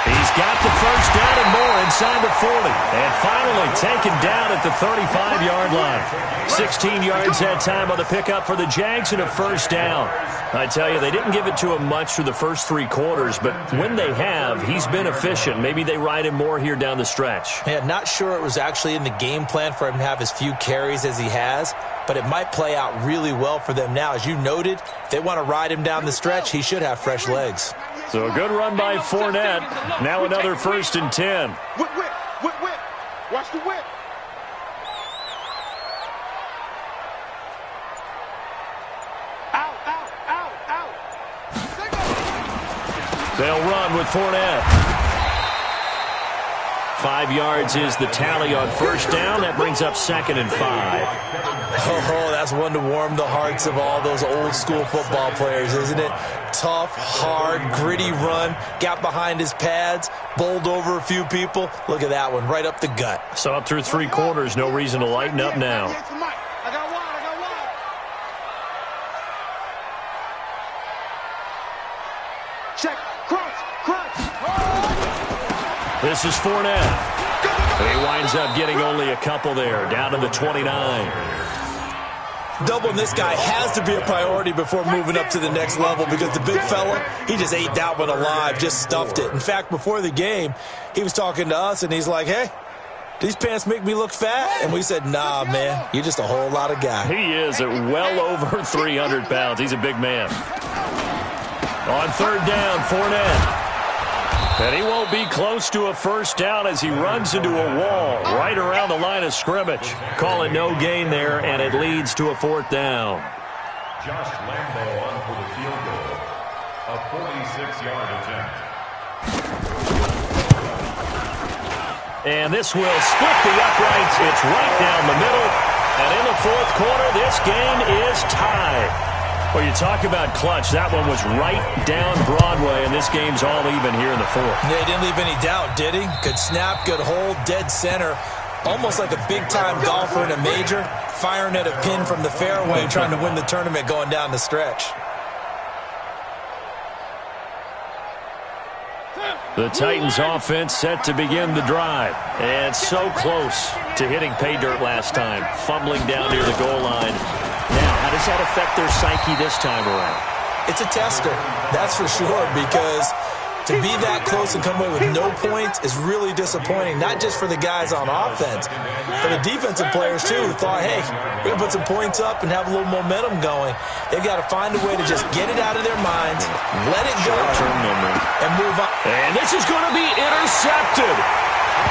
He's got the first down and more inside the 40. And finally taken down at the 35-yard line. 16 yards that time on the pickup for the Jags and a first down. I tell you, they didn't give it to him much through the first 3 quarters, but when they have, he's been efficient. Maybe they ride him more here down the stretch. Yeah, not sure it was actually in the game plan for him to have as few carries as he has, but it might play out really well for them now. As you noted, if they want to ride him down the stretch, he should have fresh legs. So a good run by Fournette. Now another 1st and 10. Whip, whip, whip, whip. Watch the whip. Out, out, out, out. They'll run with Fournette. 5 yards is the tally on first down. That brings up 2nd and 5. Oh, that's one to warm the hearts of all those old school football players, isn't it? Tough, hard, gritty run, got behind his pads, bowled over a few people. Look at that one, right up the gut. So up through 3 quarters, no reason to lighten up now. I got wide. Check, crunch. This is Fournette. He winds up getting only a couple there, down to the 29. Doubling this guy has to be a priority before moving up to the next level because the big fella, he just ate that one alive, just stuffed it. In fact, before the game, he was talking to us, and he's like, hey, these pants make me look fat? And we said, nah, man, you're just a whole lot of guy. He is at well over 300 pounds. He's a big man. On third down, Fournette. And he won't be close to a first down as he runs into a wall right around the line of scrimmage. Call it no gain there, and it leads to a 4th down. Josh Lambo on for the field goal. A 46-yard attempt. And this will split the uprights. It's right down the middle. And in the 4th quarter, this game is tied. Well, you talk about clutch. That one was right down Broadway, and this game's all even here in the 4th. Yeah, he didn't leave any doubt, did he? Good snap, good hold, dead center. Almost like a big-time golfer in a major, firing at a pin from the fairway, trying to win the tournament going down the stretch. The Titans offense set to begin the drive. And so close to hitting pay dirt last time, fumbling down near the goal line. Now, how does that affect their psyche this time around? It's a tester, that's for sure, because to be that close and come away with no points is really disappointing, not just for the guys on offense, for the defensive players, too, who thought, hey, we're going to put some points up and have a little momentum going. They've got to find a way to just get it out of their minds, let it go, and move on. And this is going to be intercepted.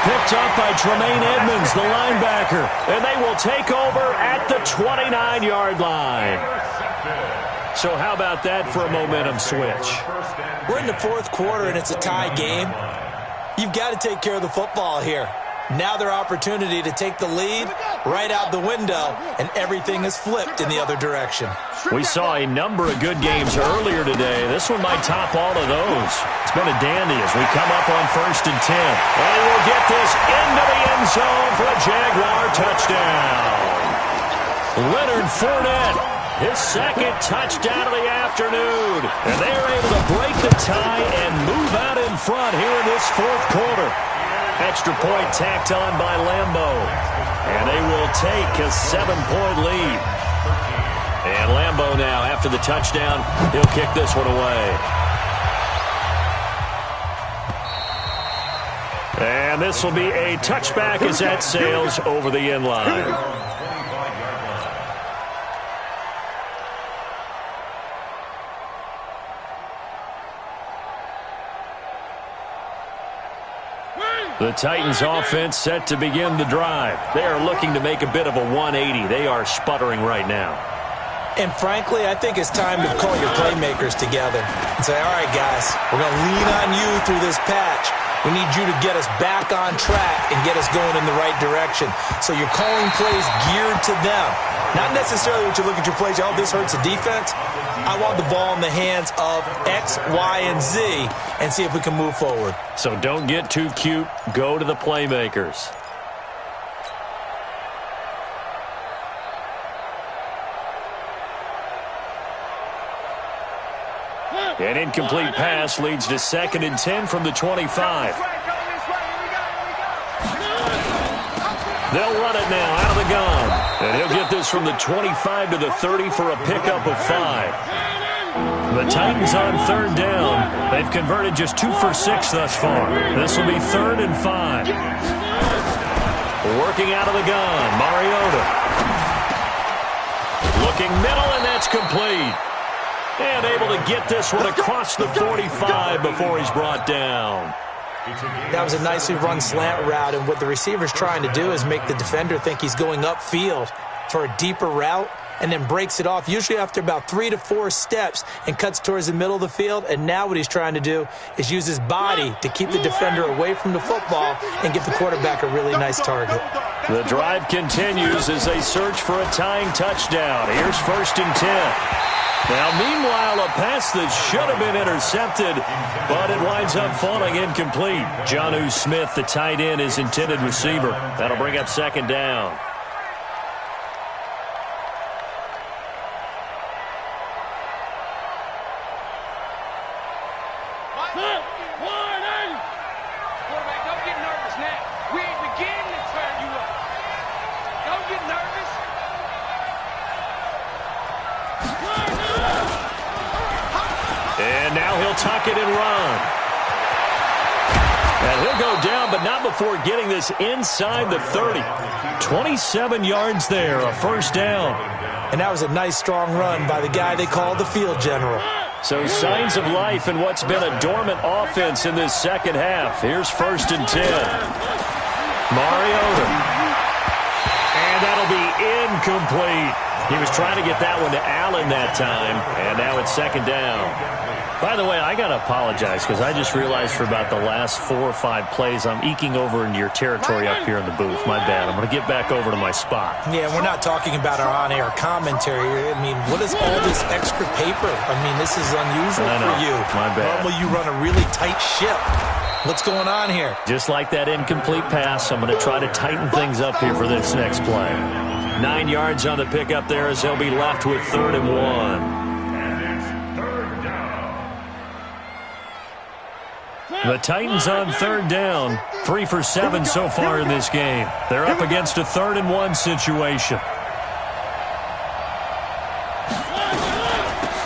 Picked up by Tremaine Edmonds, the linebacker. And they will take over at the 29-yard line. So how about that for a momentum switch? We're in the fourth quarter, and it's a tie game. You've got to take care of the football here. Now their opportunity to take the lead right out the window, and everything is flipped in the other direction. We saw a number of good games earlier today. This one might top all of those. It's been a dandy as we come up on 1st and 10. And he will get this into the end zone for a Jaguar touchdown. Leonard Fournette, his second touchdown of the afternoon. And they're able to break the tie and move out in front here in this fourth quarter. Extra point tacked on by Lambeau. And they will take a 7-point lead. And Lambeau now, after the touchdown, he'll kick this one away. And this will be a touchback as that sails over the end line. The Titans offense set to begin the drive. They are looking to make a bit of a 180. They are sputtering right now. And frankly, I think it's time to call your playmakers together and say, all right, guys, we're going to lean on you through this patch. We need you to get us back on track and get us going in the right direction. So you're calling plays geared to them. Not necessarily what you look at your plays, oh, this hurts the defense. I want the ball in the hands of X, Y, and Z and see if we can move forward. So don't get too cute. Go to the playmakers. An incomplete pass leads to 2nd and 10 from the 25. They'll run it now out of the gun. And he'll get this from the 25 to the 30 for a pickup of 5. The Titans on 3rd down. They've converted just 2 for 6 thus far. This will be 3rd and 5. Working out of the gun, Mariota. Looking middle, and that's complete. And able to get this one across the 45 before he's brought down. That was a nicely run slant route, and what the receiver's trying to do is make the defender think he's going upfield for a deeper route and then breaks it off, usually after about 3 to 4 steps, and cuts towards the middle of the field. And now what he's trying to do is use his body to keep the defender away from the football and give the quarterback a really nice target. The drive continues as they search for a tying touchdown. Here's 1st and 10. Now, meanwhile, a pass that should have been intercepted, but it winds up falling incomplete. Jonnu Smith, the tight end, is intended receiver. That'll bring up 2nd down. Quarterback, don't get nervous now. We ain't beginning to turn you up. Don't get nervous. And now he'll tuck it and run. And he'll go down, but not before getting this inside the 30. 27 yards there, a 1st down. And that was a nice, strong run by the guy they call the field general. So signs of life in what's been a dormant offense in this second half. Here's 1st and 10. Mariota. And that'll be incomplete. He was trying to get that one to Allen that time, and now it's 2nd down. By the way, I got to apologize because I just realized for about the last 4 or 5 plays I'm eking over into your territory up here in the booth. My bad. I'm going to get back over to my spot. Yeah, we're not talking about our on-air commentary. I mean, what is all this extra paper? I mean, this is unusual for you. My bad. Normally you run a really tight ship. What's going on here? Just like that incomplete pass, I'm going to try to tighten things up here for this next play. 9 yards on the pickup there as they'll be left with 3rd and 1. The Titans on 3rd down, 3 for 7 so far in this game. They're up against a 3rd and 1 situation.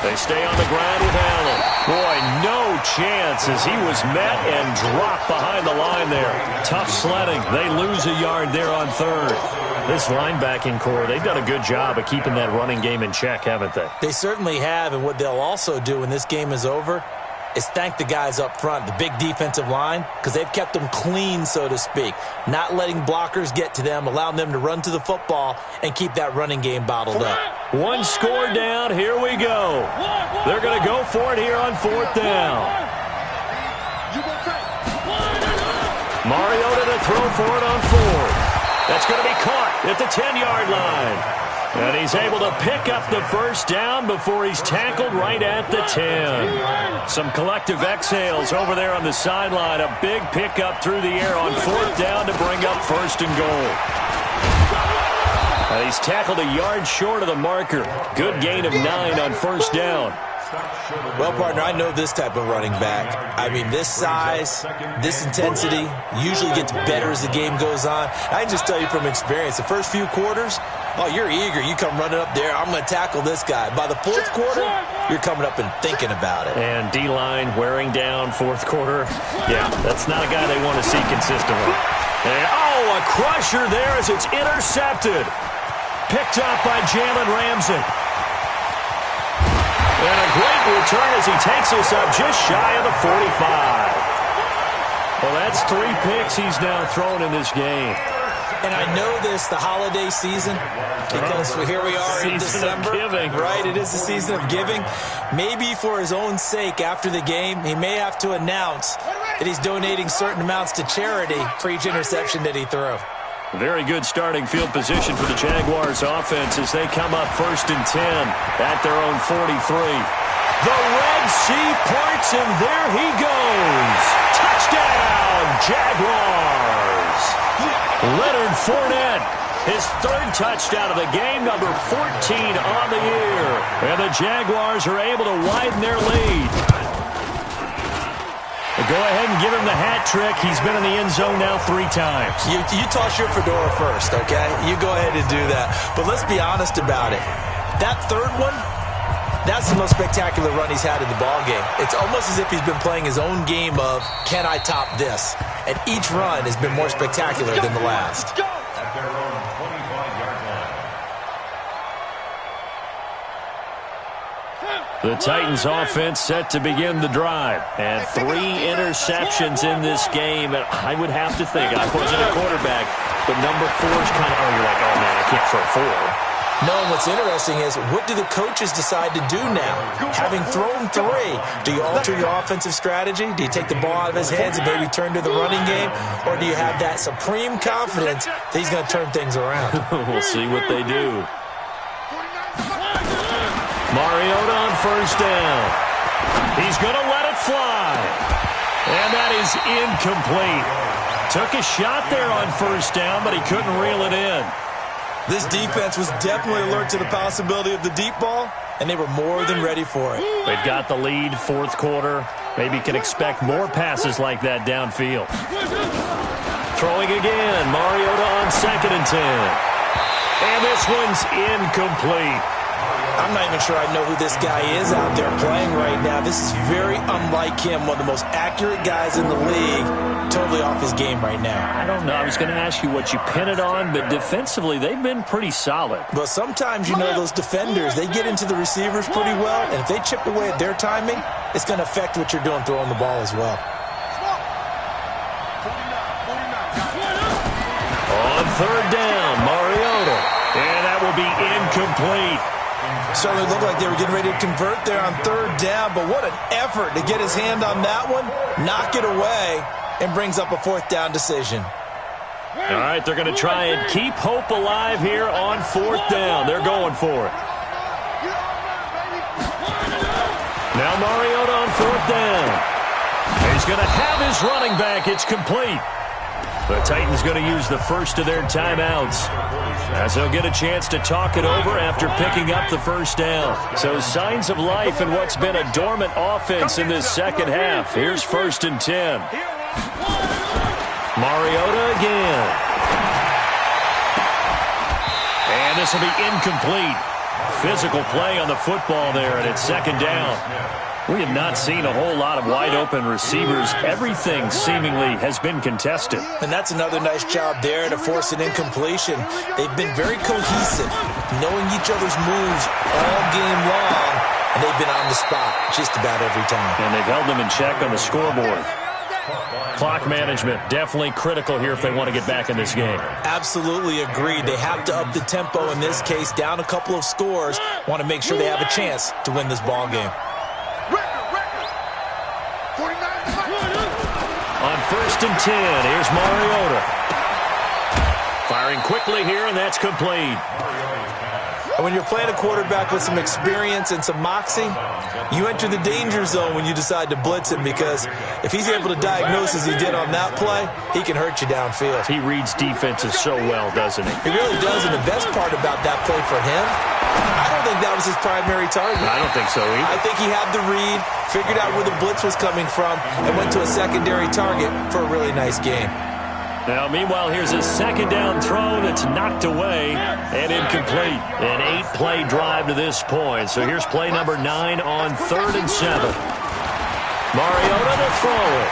They stay on the ground with Allen. Boy, no chance as he was met and dropped behind the line there. Tough sledding. They lose a yard there on 3rd. This linebacking core, they've done a good job of keeping that running game in check, haven't they? They certainly have, and what they'll also do when this game is over is thank the guys up front, the big defensive line, because they've kept them clean, so to speak, not letting blockers get to them, allowing them to run to the football and keep that running game bottled up. One score down. Here we go. They're going to go for it here on 4th down. Mariota to throw for it on 4th. That's going to be caught at the 10-yard line. And he's able to pick up the first down before he's tackled right at the 10. Some collective exhales over there on the sideline. A big pickup through the air on 4th down to bring up 1st and goal. And he's tackled a yard short of the marker. Good gain of 9 on 1st down. Well, partner, I know this type of running back. I mean, this size, this intensity usually gets better as the game goes on. I can just tell you from experience, the first few quarters, oh, you're eager. You come running up there, I'm going to tackle this guy. By the 4th quarter, you're coming up and thinking about it. And D-line wearing down 4th quarter. Yeah, that's not a guy they want to see consistently. And, oh, a crusher there as it's intercepted. Picked up by Jalen Ramsey. And a great return as he takes us up just shy of the 45. Well, that's 3 picks he's now thrown in this game. And I know this, the holiday season, because here we are in December. Right, it is the season of giving. Maybe for his own sake, after the game, he may have to announce that he's donating certain amounts to charity for each interception that he threw. Very good starting field position for the Jaguars offense as they come up 1st and 10 at their own 43. The Red Sea parts, and there he goes. Touchdown, Jaguars. Leonard Fournette, his 3rd touchdown of the game, number 14 on the year. And the Jaguars are able to widen their lead. Go ahead and give him the hat trick. He's been in the end zone now 3 times. You toss your fedora first, okay? You go ahead and do that. But let's be honest about it. That 3rd one, that's the most spectacular run he's had in the ballgame. It's almost as if he's been playing his own game of, can I top this? And each run has been more spectacular than the last. At their own 25-yard line. The Titans offense set to begin the drive. And 3 interceptions in this game. And I would have to think, I wasn't a quarterback, but number 4 is kind of, you're like, oh man, I can't throw 4. No, and what's interesting is, what do the coaches decide to do now? Having thrown 3, do you alter your offensive strategy? Do you take the ball out of his hands and maybe turn to the running game? Or do you have that supreme confidence that he's going to turn things around? We'll see what they do. Mariota on 1st down. He's going to let it fly. And that is incomplete. Took a shot there on 1st down, but he couldn't reel it in. This defense was definitely alert to the possibility of the deep ball, and they were more than ready for it. They've got the lead, 4th quarter. Maybe can expect more passes like that downfield. Throwing again, Mariota on 2nd and 10. And this one's incomplete. I'm not even sure I know who this guy is out there playing right now. This is very unlike him, one of the most accurate guys in the league. Totally off his game right now. I don't know. I was going to ask you what you pin it on, but defensively, they've been pretty solid. But sometimes, you know, those defenders, they get into the receivers pretty well, and if they chip away at their timing, it's going to affect what you're doing throwing the ball as well. On 3rd down, Mariota. And that will be incomplete. Certainly looked like they were getting ready to convert there on 3rd down, but what an effort to get his hand on that one, knock it away, and brings up a 4th down decision. All right, they're going to try and keep hope alive here on 4th down. They're going for it. Now Mariota on 4th down. He's going to have his running back. It's complete. The Titans going to use the first of their timeouts as they'll get a chance to talk it over after picking up the 1st down. So signs of life in what's been a dormant offense in this 2nd half. Here's 1st and 10. Mariota again. And this will be incomplete. Physical play on the football there, and it's 2nd down. We have not seen a whole lot of wide-open receivers. Everything seemingly has been contested. And that's another nice job there to force an incompletion. They've been very cohesive, knowing each other's moves all game long, and they've been on the spot just about every time. And they've held them in check on the scoreboard. Clock management, definitely critical here if they want to get back in this game. Absolutely agreed. They have to up the tempo in this case, down a couple of scores. Want to make sure they have a chance to win this ball game. On 1st and 10, here's Mariota. Firing quickly here, and that's complete. And when you're playing a quarterback with some experience and some moxie, you enter the danger zone when you decide to blitz him, because if he's able to diagnose as he did on that play, he can hurt you downfield. He reads defenses so well, doesn't he? He really does, and the best part about that play for him, I don't think that was his primary target. I don't think so either. I think he had the read, figured out where the blitz was coming from, and went to a secondary target for a really nice game. Now, meanwhile, here's a 2nd down throw that's knocked away and incomplete. An 8-play drive to this point. So here's play number 9 on 3rd and 7. Mariota to throw it.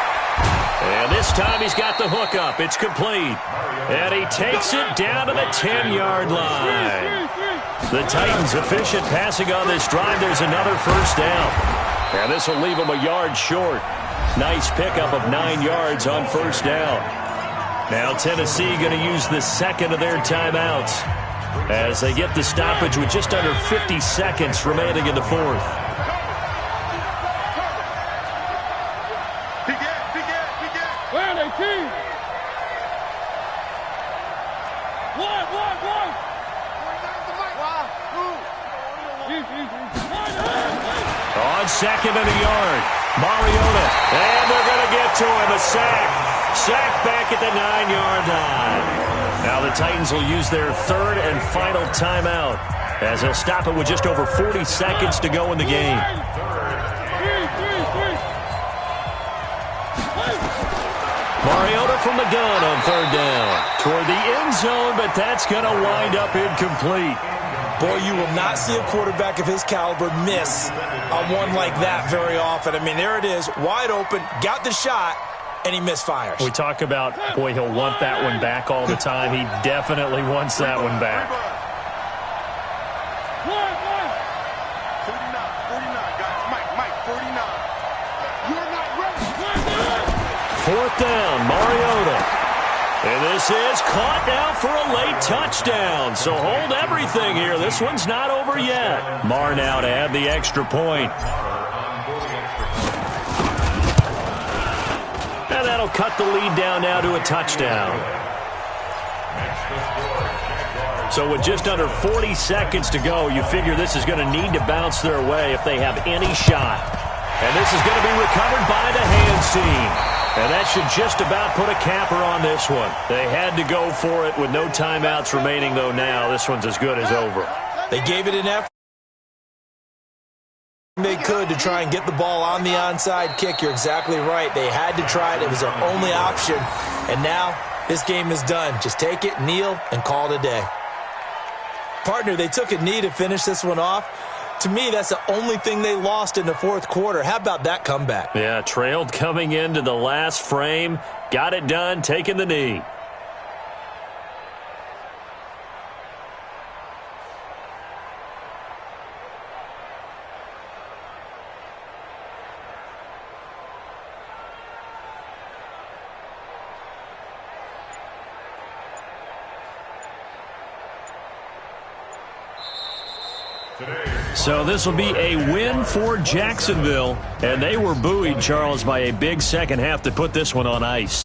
And this time he's got the hook up. It's complete. And he takes it down to the 10-yard line. The Titans efficient passing on this drive. There's another 1st down. And this will leave them a yard short. Nice pickup of 9 yards on 1st down. Now Tennessee going to use the 2nd of their timeouts as they get the stoppage with just under 50 seconds remaining in the 4th. Where are they, team? One. On 2nd and a yard, Mariota, and they're going to get to him, a sack. Sack back at the 9-yard line. Now the Titans will use their 3rd and final timeout as they'll stop it with just over 40 seconds to go in the game. Mariota from the gun on 3rd down. Toward the end zone, but that's going to wind up incomplete. Boy, you will not see a quarterback of his caliber miss on one like that very often. I mean, there it is, wide open, got the shot, and he misfires. We talk about, boy, he'll want that one back all the time. He definitely wants that one back. 4th down, Mariota. And this is caught now for a late touchdown. So hold everything here. This one's not over yet. Marr now to add the extra point. And that'll cut the lead down now to a touchdown. So with just under 40 seconds to go, you figure this is going to need to bounce their way if they have any shot. And this is going to be recovered by the hands team. And that should just about put a capper on this one. They had to go for it with no timeouts remaining, though now. This one's as good as over. They gave it an effort they could to try and get the ball on the onside kick. You're exactly right. They had to try it. It was their only option. And now this game is done. Just take it, kneel, and call it a day. Partner, they took a knee to finish this one off. To me, that's the only thing they lost in the 4th quarter. How about that comeback? Yeah, trailed coming into the last frame. Got it done, taking the knee. So this will be a win for Jacksonville, and they were buoyed, Charles, by a big second half to put this one on ice.